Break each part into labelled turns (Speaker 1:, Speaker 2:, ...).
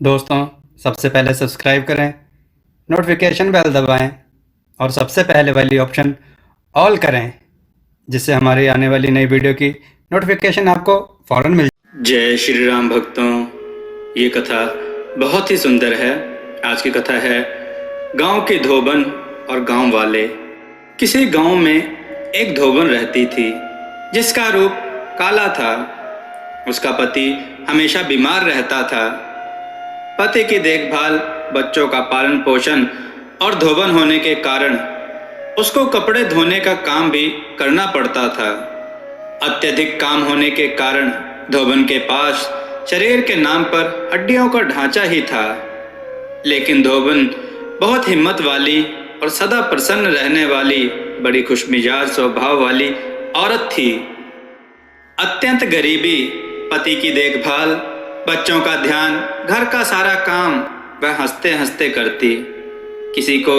Speaker 1: दोस्तों, सबसे पहले सब्सक्राइब करें, नोटिफिकेशन बेल दबाएं और सबसे पहले वाली ऑप्शन ऑल करें, जिससे हमारी आने वाली नई वीडियो की नोटिफिकेशन आपको फ़ौरन मिल जाए।
Speaker 2: जय श्री राम भक्तों, ये कथा बहुत ही सुंदर है। आज की कथा है गांव के धोबन और गांव वाले। किसी गांव में एक धोबन रहती थी जिसका रूप काला था। उसका पति हमेशा बीमार रहता था। पति की देखभाल, बच्चों का पालन पोषण और धोबन होने के कारण उसको कपड़े धोने का काम भी करना पड़ता था। अत्यधिक काम होने के कारण धोबन के पास शरीर के नाम पर हड्डियों का ढांचा ही था, लेकिन धोबन बहुत हिम्मत वाली और सदा प्रसन्न रहने वाली बड़ी खुशमिजाज स्वभाव वाली औरत थी। अत्यंत गरीबी, पति की देखभाल, बच्चों का ध्यान, घर का सारा काम वह हंसते हंसते करती। किसी को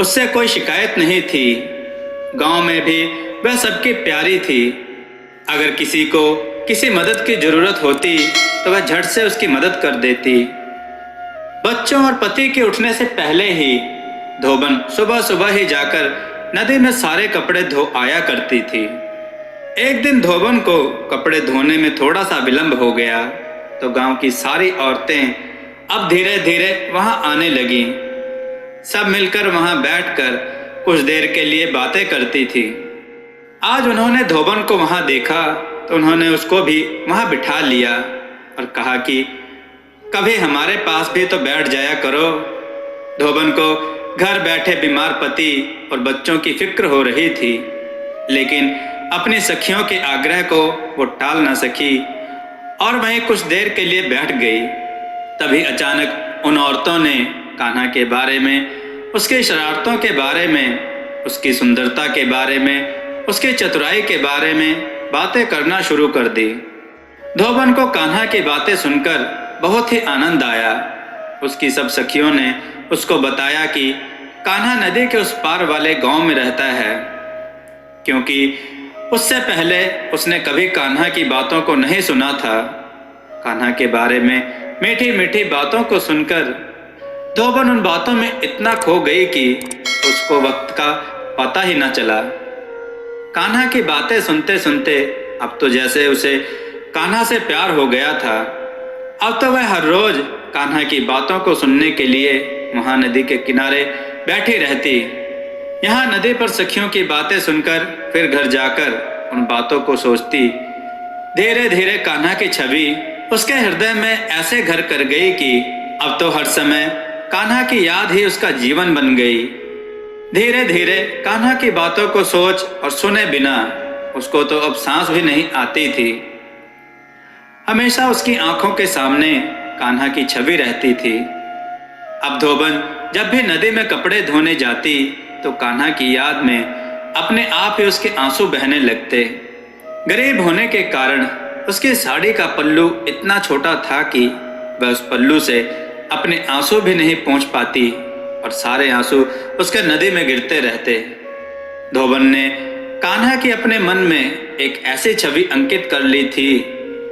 Speaker 2: उससे कोई शिकायत नहीं थी। गांव में भी वह सबकी प्यारी थी। अगर किसी को किसी मदद की जरूरत होती तो वह झट से उसकी मदद कर देती। बच्चों और पति के उठने से पहले ही धोबन सुबह सुबह ही जाकर नदी में सारे कपड़े धो आया करती थी। एक दिन धोबन को कपड़े धोने में थोड़ा सा विलंब हो गया तो गांव की सारी औरतें अब धीरे धीरे वहां आने लगीं। सब मिलकर वहां बैठकर कुछ देर के लिए बातें करती थी। आज उन्होंने धोबन को वहां देखा तो उन्होंने उसको भी वहां बिठा लिया और कहा कि कभी हमारे पास भी तो बैठ जाया करो। धोबन को घर बैठे बीमार पति और बच्चों की फिक्र हो रही थी, लेकिन अपनी सखियों के आग्रह को वो टाल न सकी और वहीं कुछ देर के लिए बैठ गई। तभी अचानक उन औरतों ने कान्हा के बारे में, उसकी शरारतों के बारे में, उसकी सुंदरता के बारे में, उसकी चतुराई के बारे में बातें करना शुरू कर दी। धोबन को कान्हा की बातें सुनकर बहुत ही आनंद आया। उसकी सब सखियों ने उसको बताया कि कान्हा नदी के उस पार वाले गांव में रहता है, क्योंकि उससे पहले उसने कभी कान्हा की बातों को नहीं सुना था। कान्हा के बारे में मीठी मीठी बातों को सुनकर धोबन उन बातों में इतना खो गई कि उसको वक्त का पता ही न चला। कान्हा की बातें सुनते सुनते अब तो जैसे उसे कान्हा से प्यार हो गया था। अब तो वह हर रोज कान्हा की बातों को सुनने के लिए वहां नदी के किनारे बैठी रहती। यहाँ नदी पर सखियों की बातें सुनकर फिर घर जाकर उन बातों को सोचती। धीरे धीरे कान्हा की छवि उसके हृदय में ऐसे घर कर गई कि अब तो हर समय कान्हा की याद ही उसका जीवन बन गई। धीरे धीरे कान्हा की बातों को सोच और सुने बिना उसको तो अब सांस भी नहीं आती थी। हमेशा उसकी आंखों के सामने कान्हा की छवि रहती थी। अब धोबन जब भी नदी में कपड़े धोने जाती तो कान्हा की याद में अपने आप ही उसके आंसू बहने लगते। गरीब होने के कारण उसकी साड़ी का पल्लू इतना छोटा था कि वह उस पल्लू से अपने आंसू भी नहीं पहुंच पाती और सारे आंसू उसके नदी में गिरते रहते। धोबन ने कान्हा की अपने मन में एक ऐसी छवि अंकित कर ली थी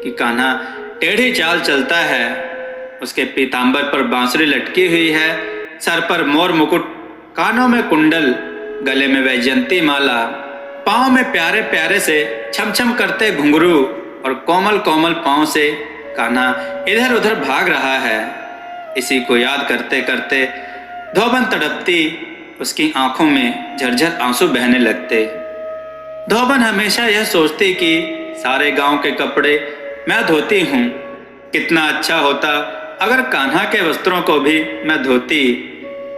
Speaker 2: कि कान्हा टेढ़ी चाल चलता है, उसके पीतांबर पर बांसुरी लटकी हुई है, सर पर मोर मुकुट, कानों में कुंडल, गले में वैजयंती माला, पाँव में प्यारे प्यारे से छम-छम करते घुंघरू और कोमल कोमल पाँव से कान्हा इधर उधर भाग रहा है। इसी को याद करते करते धोबन तड़पती, उसकी आंखों में झरझर आंसू बहने लगते। धोबन हमेशा यह सोचती कि सारे गांव के कपड़े मैं धोती हूँ, कितना अच्छा होता अगर कान्हा के वस्त्रों को भी मैं धोती,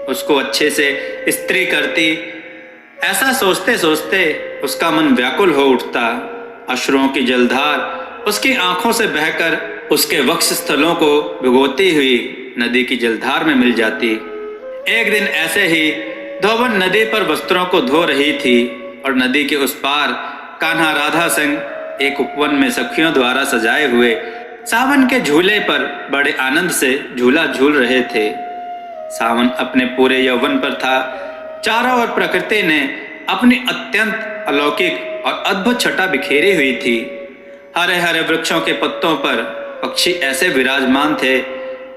Speaker 2: उसको अच्छे से इस्त्री करती। ऐसा सोचते सोचते उसका मन व्याकुल हो उठता। अश्रुओं की जलधार उसकी आंखों से बहकर उसके वक्ष स्थलों को भिगोती हुई नदी की जलधार में मिल जाती। एक दिन ऐसे ही धोबन नदी पर वस्त्रों को धो रही थी और नदी के उस पार कान्हा राधा संग एक उपवन में सखियों द्वारा सजाए हुए सावन के झूले पर बड़े आनंद से झूला झूल रहे थे। सावन अपने पूरे यौवन पर था। चारों ओर प्रकृति ने अपनी अत्यंत अलौकिक और अद्भुत छटा बिखेरी हुई थी। हरे हरे वृक्षों के पत्तों पर पक्षी ऐसे विराजमान थे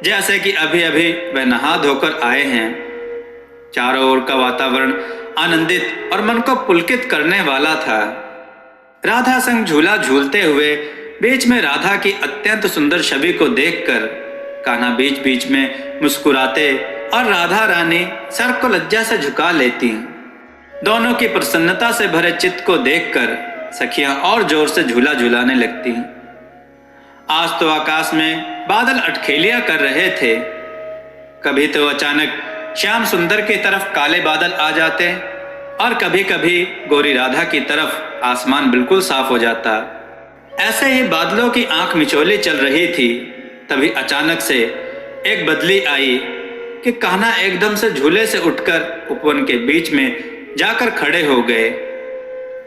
Speaker 2: जैसे कि अभी अभी वह नहा धोकर आए हैं। चारों ओर का वातावरण आनंदित और मन को पुलकित करने वाला था। राधा संग झूला झूलते हुए बीच में राधा की अत्यंत सुंदर छवि को देखकर कान्हा बीच बीच में मुस्कुराते और राधा रानी सर को लज्जा से झुका लेती। दोनों की प्रसन्नता से भरे चित्त को देखकर सखियां और जोर से झूला झूलाने लगती। आज तो आकाश में बादल अटखेलियां कर रहे थे। कभी तो अचानक श्याम सुंदर की तरफ काले बादल आ जाते और कभी कभी गोरी राधा की तरफ आसमान बिल्कुल साफ हो जाता। ऐसे ही बादलों की आंख मिचौली चल रही थी। तभी अचानक से एक बदली आई कि कान्हा एकदम से झूले से उठकर उपवन के बीच में जाकर खड़े हो गए।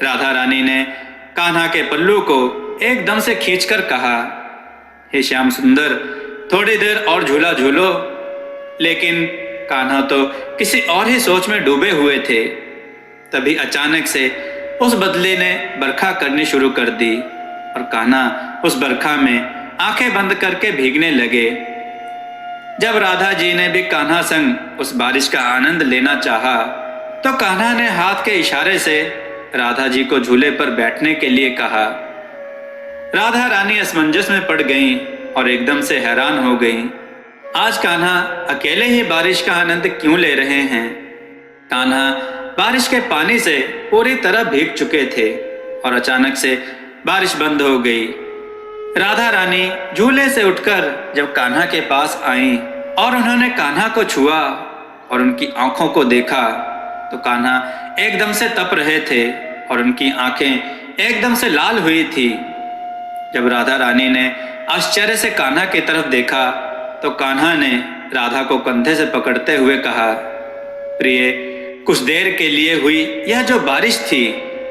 Speaker 2: राधा रानी ने कान्हा के पल्लू को एकदम से खींचकर कहा, हे श्याम सुंदर, थोड़ी देर और झूला झूलो। लेकिन कान्हा तो किसी और ही सोच में डूबे हुए थे। तभी अचानक से उस बदली ने बरखा करनी शुरू कर दी और कान्हा उस बरखा में आंखें बंद करके भीगने लगे। जब राधा जी ने भी कान्हा संग उस बारिश का आनंद लेना चाहा तो कान्हा ने हाथ के इशारे से राधा जी को झूले पर बैठने के लिए कहा। राधा रानी असमंजस में पड़ गईं और एकदम से हैरान हो गईं। आज कान्हा अकेले ही बारिश का आनंद क्यों ले रहे हैं? कान्हा बारिश के पानी से पूरी तरह भीग चुके थे और अचानक से बारिश बंद हो गई। राधा रानी झूले से उठकर जब कान्हा के पास आईं और उन्होंने कान्हा को छुआ और उनकी आंखों को देखा तो कान्हा एकदम से तप रहे थे और उनकी आंखें एकदम से लाल हुई थी। जब राधा रानी ने आश्चर्य से कान्हा की तरफ देखा तो कान्हा ने राधा को कंधे से पकड़ते हुए कहा, प्रिय, कुछ देर के लिए हुई यह जो बारिश थी,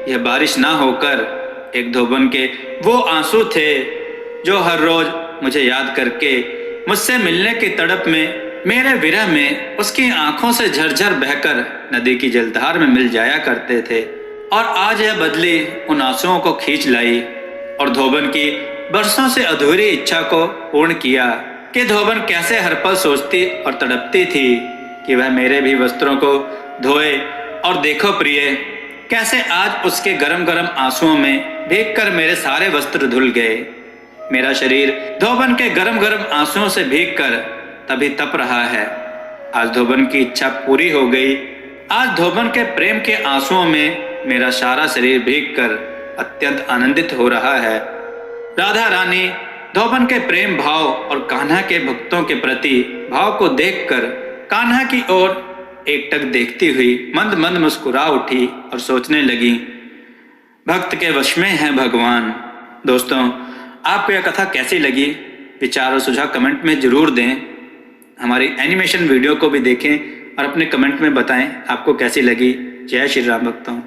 Speaker 2: यह बारिश ना होकर एक धोबन के वो आंसू थे जो हर रोज मुझे याद करके मुझसे मिलने की तड़प में, मेरे विरह में उसकी आंखों से झरझर बहकर नदी की जलधार में मिल जाया करते थे। और आज यह बदली उन आंसुओं को खींच लाई और धोबन की बरसों से अधूरी इच्छा को पूर्ण किया कि धोबन कैसे हर पल सोचती और तड़पती थी कि वह मेरे भी वस्त्रों को धोए। और देखो प्रिय, कैसे आज उसके गरम गरम आंसुओं में भीगकर मेरे सारे वस्त्र धुल गए। मेरा शरीर धोबन के गरम गरम आंसुओं से भीगकर तभी तप रहा है। आज धोबन की इच्छा पूरी हो गई। आज धोबन के प्रेम के आंसुओं में मेरा सारा शरीर भीगकर अत्यंत आनंदित हो रहा है। राधा रानी धोबन के प्रेम भाव और कान्हा के भक्तों के प्रति भाव को देखकर कान्हा की ओर एकटक देखती हुई मंद मंद मुस्कुरा उठी और सोचने लगी, भक्त के वश में है भगवान। दोस्तों, आपको यह कथा कैसी लगी? विचार और सुझाव कमेंट में जरूर दें। हमारी एनिमेशन वीडियो को भी देखें और अपने कमेंट में बताएं आपको कैसी लगी। जय श्री राम भक्तों।